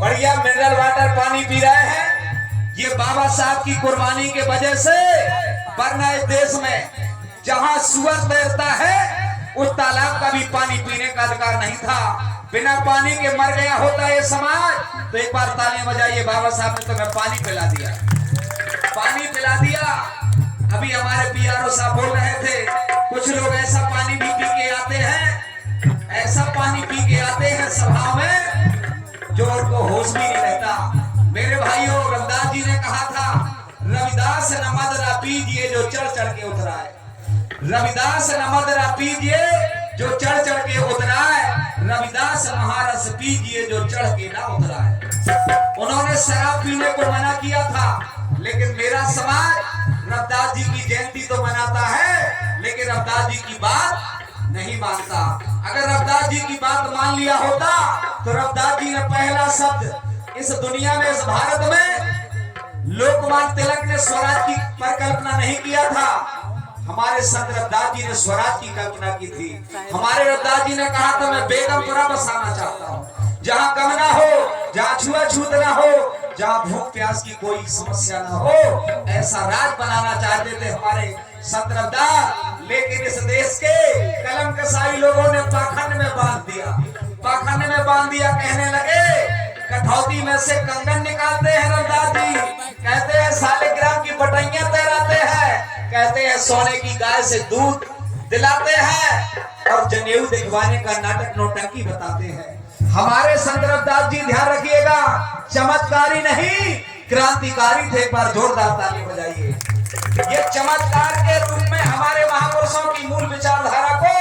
बढ़िया mineral water पानी P रहे हैं। ये बाबा साहब की कुर्बानी के वजह से, वरना इस देश में जहां सुअर तैरता है उस तालाब का भी पानी पीने का अधिकार नहीं था। बिना पानी के मर गया होता ये समाज। तो एक बार तालियां बजाइए, बाबा साहब ने तुम्हें पानी पिला दिया, पानी पिला दिया। अभी हमारे पीआरओ साहब बोल रहे थे, कुछ लोग ऐसा पानी भी पी के आते हैं, ऐसा पानी पी के आते हैं सभा में जो उनको होश भी नहीं रहता। मेरे भाइयों, रविदास जी ने कहा था, रविदास न मदरा पीजिए जो चढ़ चढ़ के उतरा है। रविदास न मदरा पीजिए जो चढ़ चढ़ के उतरा है। रविदास महारस पीजिए जो चढ़ के ना उतरा है। उन्होंने शराब पीने को मना किया था, लेकिन मेरा समाज रविदास जी की जयंती तो मनाता है, लेकिन रविदास जी की बात नहीं मानता। अगर रविदास जी की बात मान लिया होता तो रविदास जी ने पहला शब्द इस दुनिया में, इस भारत में लोकमान्य तिलक ने स्वराज की परिकल्पना नहीं किया था। हमारे संत रविदास जी ने स्वराज की कल्पना की थी। हमारे रविदास जी ने कहा था, मैं बेगमपुरा बसाना चाहता हूँ, जहाँ कम ना हो, जहाँ छुआछूत ना हो, जहाँ भूख प्यास की कोई समस्या ना हो, ऐसा राज बनाना चाहते थे हमारे संत रविदास। लेकिन इस देश के कलम कसाई लोगों ने पाखंड में बांध दिया, पाखंड में बांध दिया। कहने लगे कठौती में से कंगन निकालते हैं रविदास जी, कहते हैं शालिग्राम की बटैया तैराते हैं, कहते हैं सोने की गाय से दूध दिलाते हैं, और जनेऊ दिखवाने का नाटक नौटंकी बताते हैं। हमारे संत रविदास जी ध्यान रखिएगा, चमत्कारी नहीं क्रांतिकारी थे। एक बार जोरदार ताली बजाइए। ये चमत्कार के रूप में हमारे महापुरुषों की मूल विचारधारा को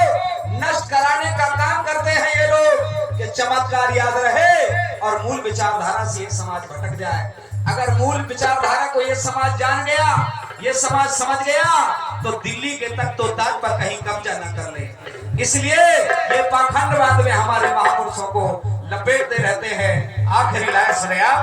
नष्ट कराने का काम करते हैं ये लोग, कि चमत्कार याद रहे और मूल विचारधारा से ये समाज भटक जाए। अगर मूल विचारधारा को ये समाज जान गया, ये समाज समझ गया, तो दिल्ली के तख्त-ओ-ताज पर कहीं कब्जा न कर ले। इसलिए ये पाखंडवाद में हमारे महापुरुषों को लपेटते रहते हैं। आखिरी लाइन सुने आप।